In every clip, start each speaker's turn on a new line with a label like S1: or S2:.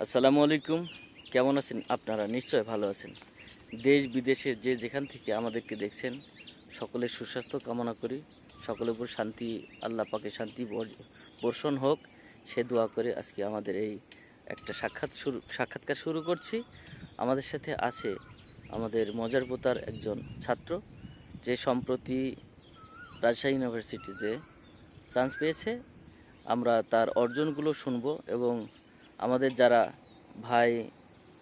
S1: আসসালামু আলাইকুম। কেমন আছেন আপনারা? নিশ্চয় ভালো আছেন। দেশ বিদেশের যে যেখান থেকে আমাদেরকে দেখছেন, সকলের সুস্বাস্থ্য কামনা করি। সকলের উপর শান্তি, আল্লাহ পাকের শান্তি বর্ষণ হোক, সে দোয়া করে আজকে আমাদের এই একটা সাক্ষাৎকার শুরু করছি। আমাদের সাথে আছে আমাদের মজার পোতার একজন ছাত্র, যে সম্প্রতি রাজশাহী ইউনিভার্সিটিতে চান্স পেয়েছে। আমরা তার অর্জনগুলো শুনব এবং আমাদের যারা ভাই,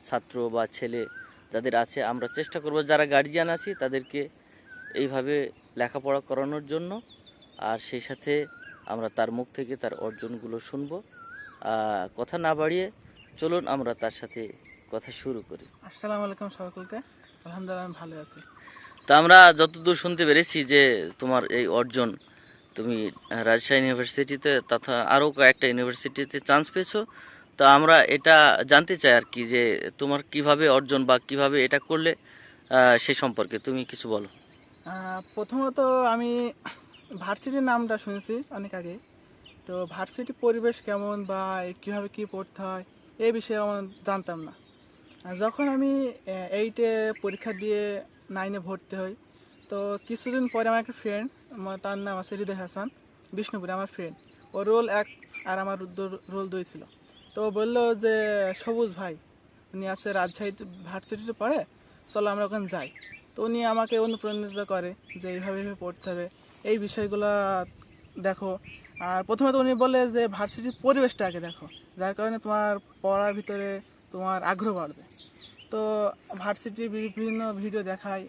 S1: ছাত্র বা ছেলে যাদের আছে, আমরা চেষ্টা করব যারা গার্জিয়ান আছি তাদেরকে এইভাবে লেখাপড়া করানোর জন্য। আর সেই সাথে আমরা তার মুখ থেকে তার অর্জনগুলো শুনব। কথা না বাড়িয়ে চলুন আমরা তার সাথে কথা শুরু করি।
S2: আসসালামু আলাইকুম সকলকে। আলহামদুলিল্লাহ আমি ভালো আছি।
S1: তো আমরা যতদূর শুনতে পেরেছি যে তোমার এই অর্জন, তুমি রাজশাহী ইউনিভার্সিটিতে তথা আরও কয়েকটা ইউনিভার্সিটিতে চান্স পেয়েছো। তো আমরা এটা জানতে চাই আর কি, যে তোমার কিভাবে অর্জন বা কিভাবে এটা করলে, সে সম্পর্কে তুমি কিছু বলো।
S2: প্রথমত আমি ভার্সিটির নামটা শুনেছি অনেক আগে। তো ভার্সিটির পরিবেশ কেমন বা কীভাবে কী পড়তে হয় এই বিষয়ে আমার জানতাম না। যখন আমি 8-এ পরীক্ষা দিয়ে 9-এ ভর্তি হই, তো কিছুদিন পরে আমার একটা ফ্রেন্ড, তার নাম আছে হৃদয় হাসান, বিষ্ণুপুরে আমার ফ্রেন্ড। ও রোল 1 আর আমার রোল 2 ছিল। তো ও বললো যে সবুজ ভাই, উনি আছে রাজশাহী ভার্সিটিতে পড়ে, চলো আমরা ওখানে যাই। তো উনি আমাকে অনুপ্রাণিত করে যে এইভাবে এইভাবে পড়তে হবে, এই বিষয়গুলো দেখো। আর প্রথমে তো উনি বলে যে ভার্সিটির পরিবেশটা আগে দেখো, যার কারণে তোমার পড়ার ভিতরে তোমার আগ্রহ বাড়বে। তো ভার্সিটির বিভিন্ন ভিডিও দেখায়,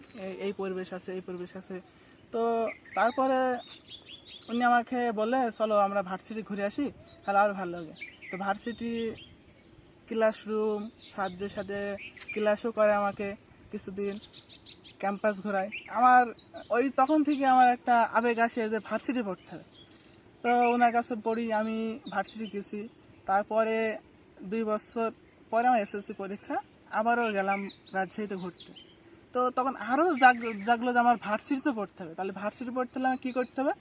S2: এই পরিবেশ আছে, এই পরিবেশ আছে। তো তারপরে উনি আমাকে বলে চলো আমরা ভার্সিটি ঘুরে আসি, তাহলে আরও ভালো লাগে। তো ভার্সিটি ক্লাসরুম, স্যারদের সাথে ক্লাসও করে আমাকে কিছুদিন, ক্যাম্পাস ঘোরায়। আমার ওই তখন থেকে আমার একটা আবেগ আসে যে ভার্সিটি পড়তে হবে। তো ওনার কাছে পড়ি, আমি ভার্সিটি গেছি। তারপরে 2 বছর পরে আমার এসএসসি পরীক্ষা, আবারও গেলাম রাজশাহীতে ঘুরতে। তো তখন আরও জাগলো যে আমার ভার্সিটিতে পড়তে হবে। তাহলে ভার্সিটি পড়তে হলে আমার কী করতে হবে?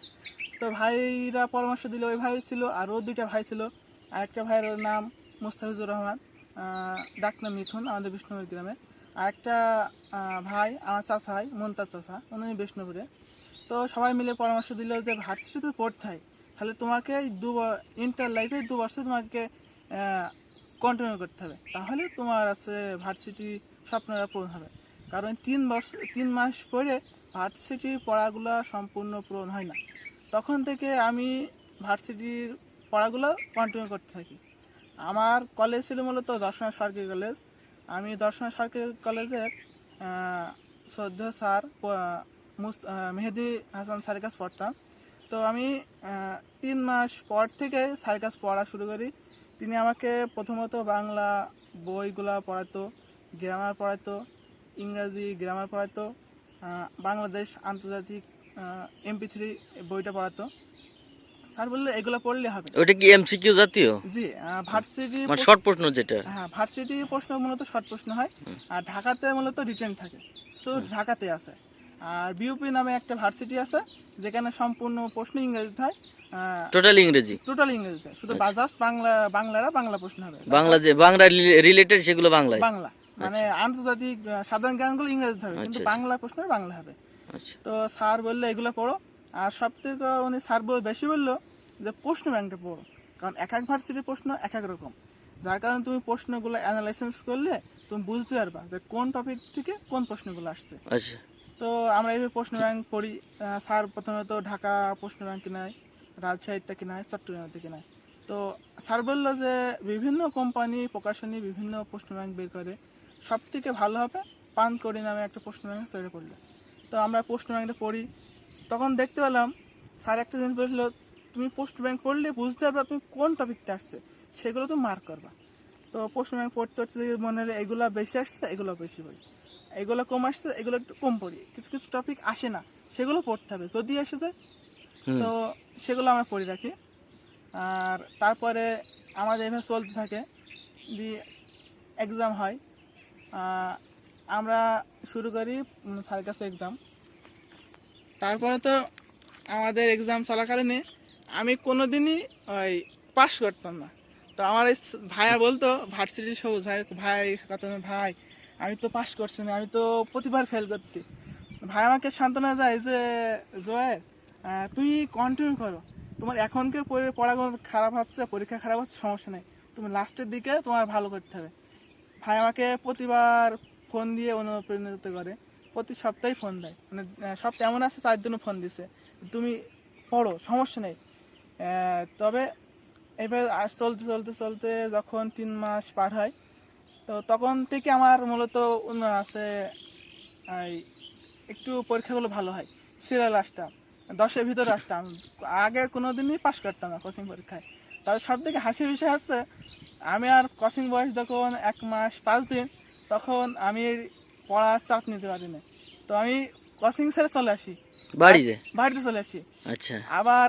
S2: তো ভাইরা পরামর্শ দিল, ওই ভাই ছিল, আরও 2টা ভাই ছিল। আরেকটা ভাইয়ের নাম মুস্তাফিজুর রহমান, ডাকনাম মিথুন, আমাদের বিষ্ণুপুর গ্রামে। আরেকটা ভাই আমার চাচা হয়, মমতাজ চাচা, উনি বিষ্ণুপুরে। তো সবাই মিলে পরামর্শ দিল যে ভার্সিটিতে পড়তে হয়, তাহলে তোমাকে ইন্টার লাইফে 2 বছর তোমাকে কন্টিনিউ করতে হবে, তাহলে তোমার আছে ভার্সিটি স্বপ্নটা পূরণ হবে। কারণ 3 মাস পরে ভার্সিটির পড়াগুলো সম্পূর্ণ পূরণ হয় না। তখন থেকে আমি ভার্সিটির পড়াগুলো কন্টিনিউ করতে থাকি। আমার কলেজ ছিল মূলত দর্শনা সরকারি কলেজ। আমি দর্শনা সরকারি কলেজের শ্রদ্ধেয় স্যার মেহেদি হাসান স্যারের কাছে পড়তাম। তো আমি 3 মাস পর থেকে স্যারের কাছে পড়া শুরু করি। তিনি আমাকে প্রথমত বাংলা বইগুলা পড়াতো, গ্রামার পড়াতো, ইংরাজি গ্রামার পড়াতো, বাংলাদেশ আন্তর্জাতিক MP3 বইটা পড়াতো। স্যার বললে এগুলো পড়লে হবে।
S1: ওটা কি এমসিকিউ জাতীয়?
S2: জি, ভার্সিটি
S1: মানে শর্ট প্রশ্ন যেটা।
S2: হ্যাঁ, ভার্সিটি প্রশ্ন মূলত শর্ট প্রশ্ন হয়। আর ঢাকাতে মূলত রিটেন থাকে, সো ঢাকাতে আছে। আর বিউপি নামে একটা ভার্সিটি আছে, যেখানে সম্পূর্ণ প্রশ্ন ইংরেজিতে হয়।
S1: টোটাল ইংরেজি?
S2: টোটাল ইংরেজিতে, শুধু জাস্ট বাংলারা বাংলা প্রশ্ন হবে।
S1: বাংলা যে বাংলা রিলেটেড সেগুলো বাংলায়?
S2: বাংলা মানে আন্তর্জাতিক সাধারণ জ্ঞানগুলো ইংরেজিতে হবে, কিন্তু বাংলা প্রশ্ন বাংলা হবে। তো স্যার বললে এগুলো পড়ো। আর সব থেকে উনি স্যার বেশি বললো যে প্রশ্ন ব্যাংকটা পড়ো, কারণ এক এক ভার্সিটির প্রশ্ন এক এক রকম। যার কারণে তুমি প্রশ্নগুলো অ্যানালাইসিস করলে তুমি বুঝতে পারবা যে কোন টপিক থেকে কোন প্রশ্নগুলো আসছে। তো আমরা এইভাবে প্রশ্ন ব্যাংক পড়ি। স্যার প্রথমত ঢাকা প্রশ্ন ব্যাংক নেয়, রাজশাহীতে কিনায়, চট্টগ্রামে কিনায়। তো স্যার বললো যে বিভিন্ন কোম্পানি প্রকাশনী বিভিন্ন প্রশ্ন ব্যাংক বের করে, সব থেকে ভালো হবে পানকড়ি নামে একটা প্রশ্ন ব্যাংক তৈরি করলে। তো আমরা প্রশ্ন ব্যাংকটা পড়ি। তখন দেখতে পেলাম স্যার একটা জিনিস বলছিল, তুমি প্রশ্ন ব্যাংক পড়লে বুঝতে পারবা তুমি কোন টপিকটা আসছে, সেগুলো তুমি মার্ক করবা। তো প্রশ্ন ব্যাংক পড়তে পড়তে মনে হলে এগুলো বেশি আসছে, এগুলো বেশি পড়ি, এগুলো কম আসছে, এগুলো একটু কম পড়ি। কিছু কিছু টপিক আসে না, সেগুলো পড়তে হবে, যদি এসে যায় তো সেগুলো আমরা পড়ে রাখি। আর তারপরে আমাদের এভাবে চলতে থাকে, দিয়ে এক্সাম হয়। আমরা শুরু করি স্যারের কাছে এক্সাম। তারপরে তো আমাদের এক্সাম চলাকালীনে আমি কোনোদিনই ওই পাস করতাম না। তো আমার এই ভাইয়া বলতো ভার্সিটি সবুজ ভাই, ভাই কত ভাই আমি তো পাস করছি না, আমি তো প্রতিবার ফেল করতে। ভাই আমাকে সান্ত্বনা দেয় যে জয়ের তুই কন্টিনিউ করো, তোমার এখনকে পড়াগুলো খারাপ হচ্ছে, পরীক্ষা খারাপ হচ্ছে, সমস্যা নেই, তুমি লাস্টের দিকে তোমার ভালো করতে হবে। ভাই আমাকে প্রতিবার ফোন দিয়ে অনুপ্রাণিত করে, প্রতি সপ্তাহে ফোন দেয়, মানে সপ্তাহে এমন আছে 4 দিনও ফোন দিছে, তুমি পড়ো সমস্যা নেই। তবে এবার আজ চলতে চলতে চলতে যখন 3 মাস পার হয়, তো তখন থেকে আমার মূলত আছে এই একটু পরীক্ষাগুলো ভালো হয়, সিরিয়াল আসতাম, 10-এর ভিতরে আসতাম। আগে কোনো দিনই পাশ করতাম না কোচিং পরীক্ষায়। তবে সব থেকে হাসির বিষয় হচ্ছে আমি আর কোচিং বয়স যখন 1 মাস 5 দিন, তখন আমি পড়ার চাপ নিতে পারি না, তো আমি কোচিং ছেড়ে চলে আসি,
S1: বাড়িতে?
S2: বাড়িতে চলে আসি।
S1: আচ্ছা।
S2: আবার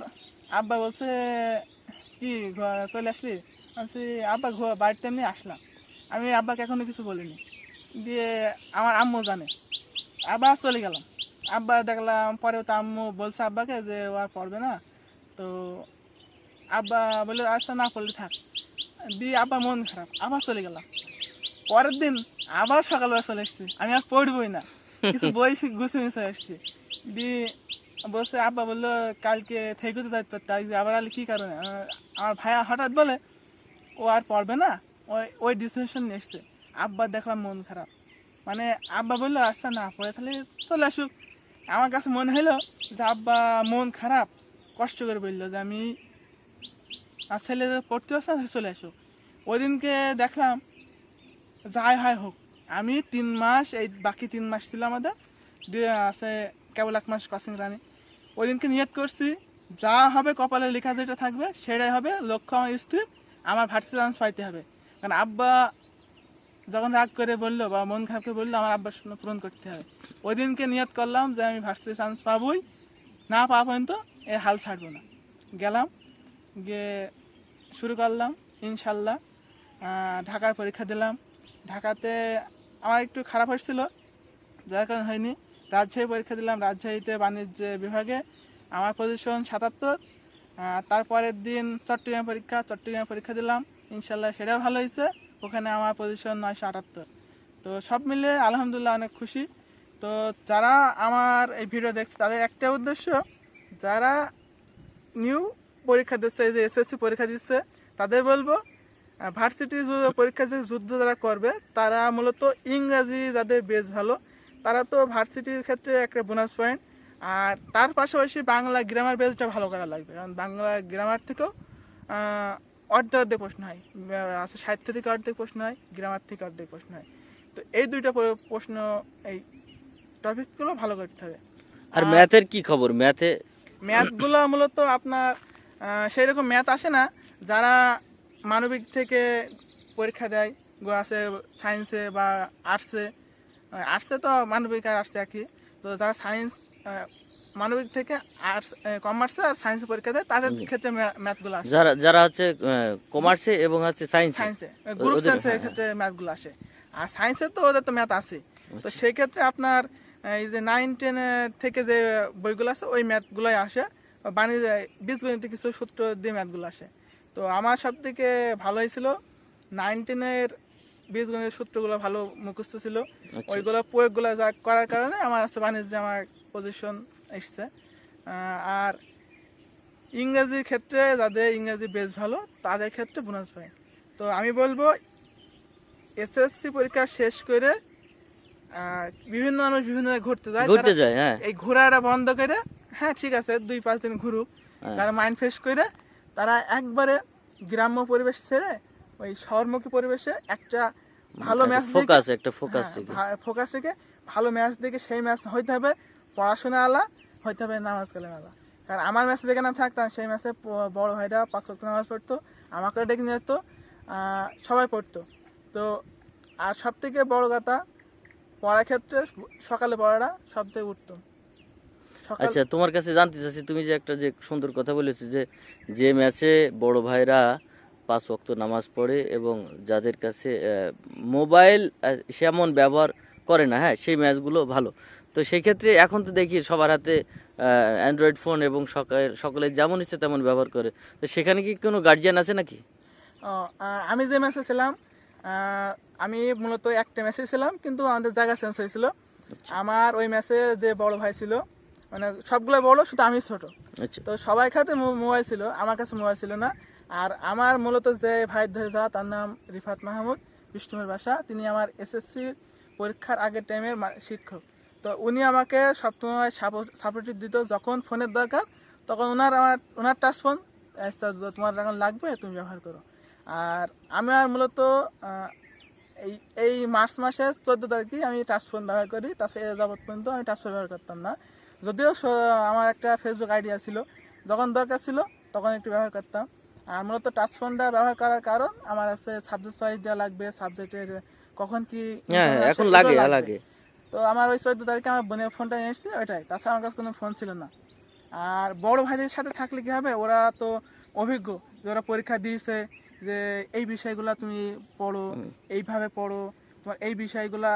S2: আব্বা বলছে কি চলে আসলি, বলছি আব্বা বাড়িতে এমনি আসলাম। আমি আব্বাকে এখনো কিছু বলিনি, দিয়ে আমার আম্মু জানে। আবার চলে গেলাম, আব্বা দেখলাম পরেও তো আম্মু বলছে আব্বাকে যে ও আর পড়বে না, তো আব্বা বলে আচ্ছা না পড়লে থাক। দিয়ে আব্বা মন খারাপ, আবার চলে গেলাম। পরের দিন আবার সকালবেলা চলে এসেছি, আমি আর পড়বই না, কিছু বই গুছিয়ে নিয়ে চলে এসেছি। দিয়ে বলছে আব্বা বললো কালকে থেকে তো যাইতে পারতে, আজকে আবার আলে কী কারণে? আমার ভাইয়া হঠাৎ বলে ও আর পড়বে না, ওই ওই ডিসিশন নিয়ে এসছে। আব্বা দেখলাম মন খারাপ, মানে আব্বা বললো আচ্ছা না পড়ে তাহলে চলে আসুক। আমার কাছে মনে হলো যে আব্বা মন খারাপ, কষ্ট করে বললো যে আমি আর ছেলে পড়তে পারছে না, চলে আসুক। ওই দিনকে দেখলাম যাই হয় হোক, আমি 3 মাস, এই বাকি 3 মাস ছিল আমাদের, আছে কেবল 1 মাস কোচিং রানি। ওই দিনকে নিয়ত করছি যা হবে কপালে লেখা যেটা থাকবে সেটাই হবে, লক্ষ্য আমার স্থির, আমার ভার্সিটি চান্স পাইতে হবে। কারণ আব্বা যখন রাগ করে বললো বা মন খারাপ করে বললো, আমার আব্বার স্বপ্ন পূরণ করতে হবে। ওই দিনকে নিয়ত করলাম যে আমি ভার্সিটি চান্স পাবোই, না পাওয়া পর্যন্ত এ হাল ছাড়বো না। গেলাম, গিয়ে শুরু করলাম ইনশাল্লাহ। ঢাকায় পরীক্ষা দিলাম, ঢাকাতে আমার একটু খারাপ হয়েছিল যার কারণে হয়নি। রাজশাহী পরীক্ষা দিলাম, রাজশাহীতে বাণিজ্য বিভাগে আমার পজিশন 77। তারপরের দিন চট্টগ্রাম পরীক্ষা দিলাম, ইনশাল্লাহ সেটাও ভালো হয়েছে, ওখানে আমার পজিশন 978। তো সব মিলে আলহামদুলিল্লাহ অনেক খুশি। তো যারা আমার এই ভিডিও দেখছে তাদের একটা উদ্দেশ্য, যারা নিউ পরীক্ষা দিচ্ছে, এই যে এসএসসি পরীক্ষা দিচ্ছে, তাদের বলবো ভার্সিটি পরীক্ষা যে যুদ্ধ যারা করবে তারা মূলত ইংরাজি যাদের বেস ভালো, তারা তো ভার্সিটির ক্ষেত্রে একটা বোনাস পয়েন্ট। আর তার পাশাপাশি বাংলা গ্রামার বেসটা ভালো করা লাগবে, কারণ বাংলা গ্রামার থেকেও অর্ধেক অর্ধেক প্রশ্ন হয়, আছে সাহিত্য থেকে অর্ধেক প্রশ্ন হয়, গ্রামার থেকে অর্ধেক প্রশ্ন হয়। তো এই দুইটা প্রশ্ন, এই টপিকগুলো ভালো করতে হবে।
S1: আর ম্যাথের কি খবর?
S2: ম্যাথগুলো মূলত আপনার সেই রকম ম্যাথ আসে না, যারা মানবিক থেকে পরীক্ষা দেয়, আছে সায়েন্সে বা আর্টসে, আর্টসে তো মানবিক আর আর্টসে একই, তো যারা সায়েন্স মানবিক থেকে আর্টস কমার্সে আর সায়েন্সে পরীক্ষা দেয় তাদের ক্ষেত্রে ম্যাথগুলো আসে।
S1: যারা যারা হচ্ছে কমার্সে এবং হচ্ছে সায়েন্সে,
S2: গ্রুপ সায়েন্সের ক্ষেত্রে ম্যাথগুলো আসে। আর সায়েন্সে তো ওদের তো ম্যাথ আছে, তো সেই ক্ষেত্রে আপনার এই যে 9-10 থেকে যে বইগুলো আছে ওই ম্যাথগুলোই আসে, বাণিজ্য বীজগণিতে কিছু সূত্র দিয়ে ম্যাথগুলো আসে। তো আমার সব থেকে ভালো হয়েছিল 9-10 বীজগণিতের সূত্রগুলো ভালো মুখস্থ ছিল, ওইগুলো প্রয়োগগুলো যা করার কারণে আমার আছে বাণিজ্যে আমার পজিশন এসছে। আর ইংরেজির ক্ষেত্রে যাদের ইংরেজি বেশ ভালো তাদের ক্ষেত্রে বোনাস পায়। তো আমি বলবো এসএসসি পরীক্ষা শেষ করে বিভিন্ন মানুষ বিভিন্ন ঘুরতে যায়, হ্যাঁ, এই ঘোরাটা বন্ধ করে, হ্যাঁ ঠিক আছে 2-5 দিন ঘুরুক, তারা মাইন্ড ফ্রেশ করে তারা একবারে গ্রাম্য পরিবেশ ছেড়ে ওই শহরমুখী পরিবেশে একটা ভালো ম্যাচ ফোকাস রেখে ভালো ম্যাচ দেখে সেই ম্যাচ হইতে হবে পড়াশোনা আলা, হইতে হবে নামাজ কালাম আলা। কারণ আমার ম্যাচে যেখানে আমি থাকতাম সেই ম্যাচে বড় ভাইরা 5 ওয়াক্ত নামাজ পড়তো, আমাকেও ডেকে নিয়ে যেত, সবাই পড়তো। তো আর সব থেকে বড় কথা পড়ার ক্ষেত্রে সকালে পড়াটা সব থেকে উঠতো।
S1: আচ্ছা, তোমার কাছে জানতে চাচ্ছি, তুমি যে একটা যে সুন্দর কথা বলেছো যে ম্যাচে বড় ভাইরা 5 ওয়াক্ত নামাজ পড়ে এবং যাদের কাছে মোবাইল সেমন ব্যবহার করে না, হ্যাঁ, সেই ম্যাচগুলো ভালো। তো সেই ক্ষেত্রে এখন তো দেখি সবার হাতে অ্যান্ড্রয়েড ফোন এবং সকলে যেমন ইচ্ছে তেমন ব্যবহার করে, তো সেখানে কি কোনো গার্জিয়ান আছে নাকি?
S2: ও, আমি যে ম্যাচে ছিলাম, আমি মূলত একটা ম্যাচে ছিলাম, কিন্তু আমাদের জায়গা চেঞ্জ হয়েছিল।
S1: আচ্ছা
S2: আমার ওই ম্যাচে যে বড় ভাই ছিল, মানে সবগুলো বড়, শুধু আমি ছোট।
S1: আচ্ছা
S2: তো সবাই কাছে মোবাইল ছিল, আমার কাছে মোবাইল ছিল না। আর আমার মূলত যে ভাই ধরে যাওয়া, তার নাম রিফাত মাহমুদ, বিষ্ণুমের বাসা। তিনি আমার এসএসসি পরীক্ষার আগের টাইমের শিক্ষক। তো উনি আমাকে সবসময় সাপোর্টিভ দিত, যখন ফোনের দরকার তখন ওনার টাচ ফোন, তোমার এখন লাগবে তুমি ব্যবহার করো। আর আমার মূলত আহ, এই এই মার্চ মাসের 14 তারিখে আমি টাচ ফোন ব্যবহার করি। তাছাড়া যাবত পর্যন্ত আমি টাচ ফোন ব্যবহার করতাম না। যদিও আমার একটা ফেসবুক আইডিয়া ছিল, যখন দরকার ছিল তখন একটু ব্যবহার করতাম। আর মূলত টাচ ফোনটা ব্যবহার করার কারণ, আমার আছে সাবজেক্ট চয়েস দেওয়া লাগবে, সাবজেক্টের কখন কি
S1: হ্যাঁ
S2: information আসে,
S1: এখন
S2: এগুলো
S1: লাগে
S2: লাগবে।
S1: লাগে।
S2: তো আমার ওই 14 তারিখে আমার বোনের ফোনটা নিয়ে এসেছি, ওইটাই। তাছাড়া আমার কাছে কোনো ফোন ছিল না। আর বড় ভাইদের সাথে থাকলে কি হবে, ওরা তো অভিজ্ঞ, যে ওরা পরীক্ষা দিয়েছে, যে এই বিষয়গুলো তুমি পড়ো,
S1: হুম।
S2: এইভাবে পড়ো, তোমার এই বিষয়গুলা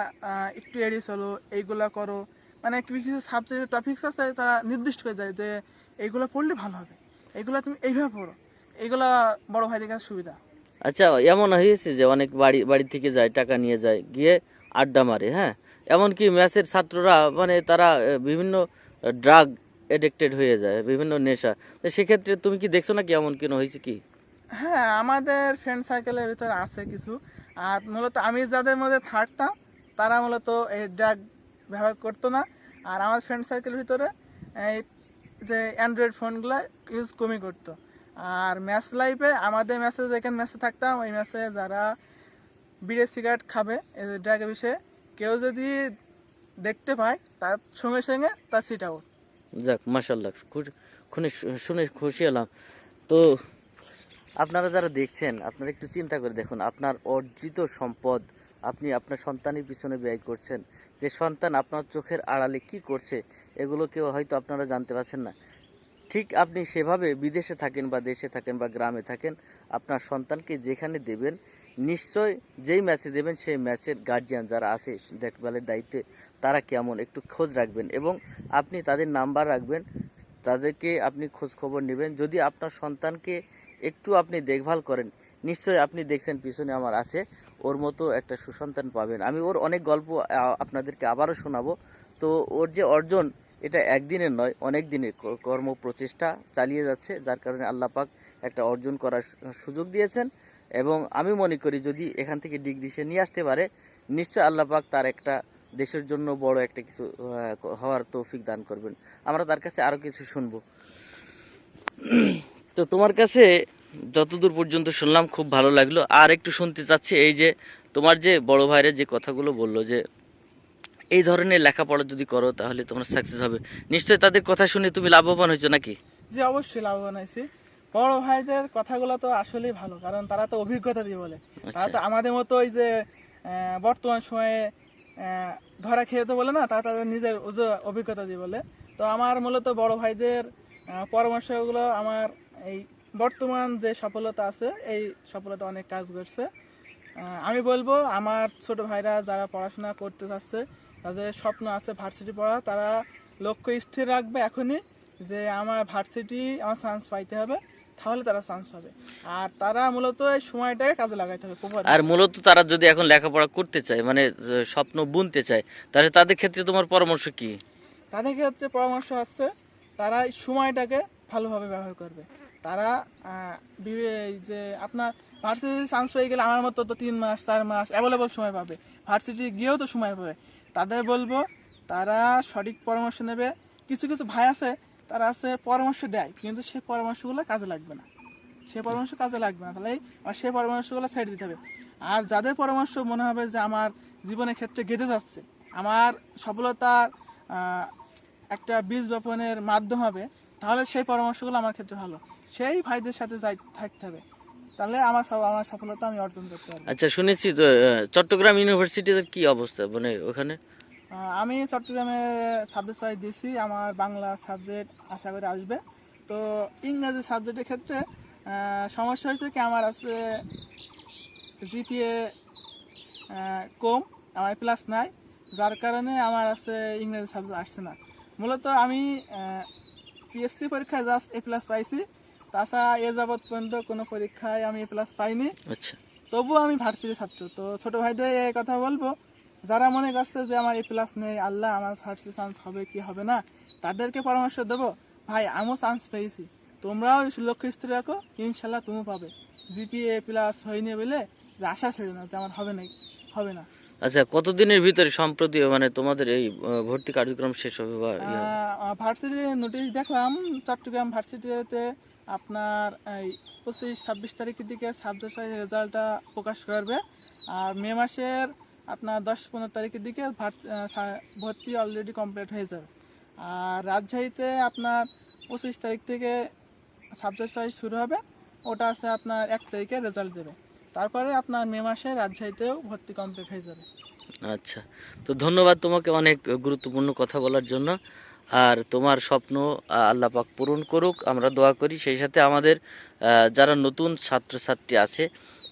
S2: একটু এড়িয়ে চলো, এইগুলা করো। মানে কিছু কিছু সাবজেক্টের টপিকস আছে, তারা নির্দিষ্ট করে দেয় যে এইগুলো পড়লে ভালো হবে, এইগুলা তুমি এইভাবে পড়ো। এইগুলা বড় ভাইদের কাছে সুবিধা।
S1: আচ্ছা এমন হয়েছে যে অনেক বাড়ি বাড়ি থেকে যায়, টাকা নিয়ে যায়, গিয়ে আড্ডা মারে, হ্যাঁ, এমনকি ম্যাচের ছাত্ররা মানে তারা বিভিন্ন ড্রাগ এডিক্টেড হয়ে যায়, বিভিন্ন নেশা। তো সেক্ষেত্রে তুমি কি দেখছো নাকি এমন কেন হয়েছে কি?
S2: হ্যাঁ, আমাদের ফ্রেন্ড সার্কেলের ভিতরে আছে কিছু। আর মূলত আমি যাদের মধ্যে থাকতাম, তারা মূলত এই ড্রাগ ব্যবহার করতো না। আর আমার ফ্রেন্ড সার্কেলের ভিতরে এই যে অ্যান্ড্রয়েড ফোনগুলো ইউজ কমই করতো। আর ম্যাচ লাইফে, আমাদের ম্যাচে যেখানে ম্যাচে থাকতাম, ওই ম্যাচে যারা বিড়ি সিগারেট খাবে এই ড্রাগের বিষয়ে, কেউ যদি দেখতে পায়, তার সঙ্গে সঙ্গে তার সিট আউট।
S1: যাক মাশাল্লাহ, শুনে শুনে খুশি হলাম। তো আপনারা যারা দেখছেন, আপনারা একটু চিন্তা করে দেখুন, আপনার অর্জিত সম্পদ আপনি আপনার সন্তানের পিছনে ব্যয় করছেন, যে সন্তান আপনার চোখের আড়ালে কি করছে এগুলো কেউ হয়তো আপনারা জানতে পারছেন না। ঠিক আপনি সেভাবে বিদেশে থাকেন বা দেশে থাকেন বা গ্রামে থাকেন, আপনার সন্তানকে যেখানে দেবেন, নিশ্চয় যেই ম্যাচে দেবেন সেই ম্যাচের গার্জিয়ান যারা আছে দেখভালের দায়িত্বে, তারা কেমন একটু খোঁজ রাখবেন এবং আপনি তাদের নাম্বার রাখবেন, তাদেরকে আপনি খোঁজ খবর নেবেন। যদি আপনার সন্তানকে একটু আপনি দেখভাল করেন, নিশ্চয়ই আপনি দেখছেন পিছনে আমার আছে, ওর মতো একটা সুসন্তান পাবেন। আমি ওর অনেক গল্প আপনাদেরকে আবারও শোনাবো। তো ওর যে অর্জন, এটা একদিনের নয়, অনেক দিনের কর্ম প্রচেষ্টা চালিয়ে যাচ্ছে, যার কারণে আল্লাহ পাক একটা অর্জন করার সুযোগ দিয়েছেন। এবং আমি মনে করি যদি এখান থেকে ডিগ্রি সে নিয়ে আসতে পারে, নিশ্চয় আল্লাহ পাক তার একটা দেশের জন্য বড় একটা কিছু হওয়ার তৌফিক দান করবেন। আমরা তার কাছে আরো কিছু শুনবো। তো তোমার কাছে যতদূর পর্যন্ত শুনলাম খুব ভালো লাগলো, আর একটু শুনতে চাচ্ছি এই যে তোমার যে বড় ভাইরা যে কথাগুলো বললো যে এই ধরনের লেখাপড়া যদি করো তাহলে তোমরা সাকসেস হবে, নিশ্চয়ই তাদের কথা শুনে তুমি লাভবান হয়েছো নাকি?
S2: যে অবশ্যই লাভবান হয়েছি। বড় ভাইদের কথাগুলো তো আসলেই ভালো, কারণ তারা তো অভিজ্ঞতা দিয়ে বলে। তারা
S1: আচ্ছা
S2: তো আমাদের মতো ওই যে বর্তমান সময়ে ধরা খেয়ে তো বলে না, তারা তাদের নিজের অভিজ্ঞতা দিয়ে বলে। তো আমার মূলত বড় ভাইদের পরামর্শগুলো আমার এই বর্তমান যে সফলতা আছে, এই সফলতা অনেক কাজ করছে। আমি বলবো, আমার ছোট ভাইরা যারা পড়াশোনা করতে চাচ্ছে, তাদের স্বপ্ন আছে ভার্সিটি পড়া, তারা লক্ষ্য স্থির রাখবে এখনই, যে আমার ভার্সিটি আমার চান্স পাইতে হবে, তাহলে তারা চান্স হবে। আর তারা মূলত এই সময়টাকে কাজে লাগাইতে হবে প্রপার।
S1: আর মূলত তারা যদি এখন লেখাপড়া করতে চায় মানে স্বপ্ন বুনতে চায়, তাহলে তাদের ক্ষেত্রে তোমার পরামর্শ কি?
S2: তাদের ক্ষেত্রে পরামর্শ আছে, তারা এই সময়টাকে ভালোভাবে ব্যবহার করবে। তারা এই যে আপনার ভার্সিটি চান্স পেয়ে গেলে, আমার মতো তো 3 মাস 4 মাস অ্যাভেলেবল সময় পাবে, ভার্সিটি গিয়েও তো সময় পাবে। তাদের বলবো, তারা সঠিক পরামর্শ নেবে। কিছু কিছু ভাই আছে, তারা পরামর্শ দেয়, কিন্তু সেই পরামর্শগুলো কাজে লাগবে না, তাহলে সেই পরামর্শগুলো ছেড়ে দিতে হবে। আর যাদের পরামর্শ মনে হবে যে আমার জীবনের ক্ষেত্রে গেঁথে যাচ্ছে, আমার সফলতার একটা বীজ বপনের মাধ্যম হবে, তাহলে সেই পরামর্শগুলো আমার ক্ষেত্রে ভালো। সেই ভাইদের সাথে থাকতে হবে, তাহলে আমার সফলতা আমি অর্জন করতে পারবো।
S1: আচ্ছা শুনেছি তো চট্টগ্রাম ইউনিভার্সিটির কি অবস্থা মানে ওখানে?
S2: আমি চট্টগ্রামে সাবজেক্ট চয়েস দিয়েছি, আমার বাংলা সাবজেক্ট আশা করি আসবে। তো ইংরেজি সাবজেক্টের ক্ষেত্রে সমস্যা হয়েছে কি, আমার আছে জিপিএ কম, আমার প্লাস নাই, যার কারণে আমার আছে ইংরেজি সাবজেক্ট আসছে না। মূলত আমি পিএসসি পরীক্ষায় জাস্ট A+ পাইছি। তাছাড়া এ যাবৎ পর্যন্ত কোনো পরীক্ষায় আমি এ প্লাস পাইনি,
S1: আচ্ছা,
S2: তবুও আমি ভার্সিটির ছাত্র। তো ছোট ভাইদের এই কথা বলবো, যারা মনে করছে যে আমার এ প্লাস নেই, আল্লাহ আমার ভার্সিটি চান্স হবে কি হবে না, তাদেরকে পরামর্শ দেবো, ভাই আমিও চান্স পেয়েছি, তোমরাও লক্ষ্য স্থির রাখো, ইনশাল্লাহ তুমি পাবে। জিপিএ এ প্লাস হয়নি বলে যে আশা ছেড়ে না যে আমার হবে না।
S1: আচ্ছা, কতদিনের ভিতরে সম্প্রতি মানে তোমাদের এই ভর্তি কার্যক্রম শেষ হবে বা ইয়ে হবে?
S2: ভার্সিটির নোটিশ দেখলাম, চট্টগ্রাম ভার্সিটিতে আপনার এই 25-26 তারিখের দিকে সাবজেক্ট রেজাল্টটা প্রকাশ করবে। আর মে মাসের আপনার 10-15 তারিখের দিকে ভর্তি অলরেডি কমপ্লিট হয়ে যাবে। আর রাজশাহীতে আপনার 25 তারিখ থেকে সাবজেক্ট ওয়াইজ শুরু হবে, ওটা আছে আপনার 1 তারিখে রেজাল্ট দেবে। তারপরে আপনার মে মাসে রাজশাহীতেও ভর্তি কমপ্লিট হয়ে যাবে।
S1: আচ্ছা, তো ধন্যবাদ তোমাকে অনেক গুরুত্বপূর্ণ কথা বলার জন্য। আর তোমার স্বপ্ন আল্লাহ পাক পূরণ করুক, আমরা দোয়া করি। সেই সাথে আমাদের যারা নতুন ছাত্রছাত্রী আছে,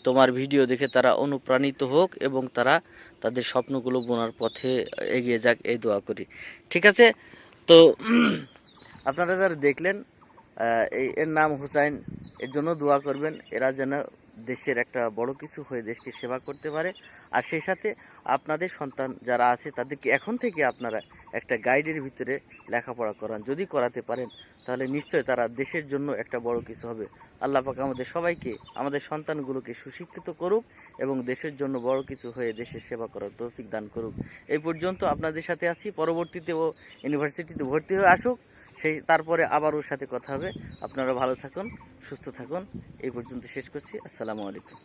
S1: তোমার ভিডিও দেখে তারা অনুপ্রাণিত হোক এবং তারা তাদের স্বপ্নগুলো বোনার পথে এগিয়ে যাক, এই দোয়া করি। ঠিক আছে, তো আপনারা যারা দেখলেন, এর নাম হুসাইন, এর জন্য দোয়া করবেন, এরা যেন দেশের একটা বড় কিছু হয়ে দেশকে সেবা করতে পারে। আর সেই সাথে আপনাদের সন্তান যারা আছে তাদেরকে এখন থেকে আপনারা একটা গাইডের ভিতরে লেখাপড়া করান, যদি করাতে পারেন তাহলে নিশ্চয় তারা দেশের জন্য একটা বড় কিছু হবে। আল্লাহ পাক আমাদের সবাইকে, আমাদের সন্তানগুলোকে সুশিক্ষিত করুক এবং দেশের জন্য বড় কিছু হয়ে দেশের সেবা করার তৌফিক দান করুক। এই পর্যন্ত আপনাদের সাথে আছি, পরবর্তীতে ও ইউনিভার্সিটিতে ভর্তি হয়ে আসুক, তারপরে আবার ওর সাথে কথা হবে। আপনারা ভালো থাকুন, সুস্থ থাকুন। এই পর্যন্ত শেষ করছি। আসসালামু আলাইকুম।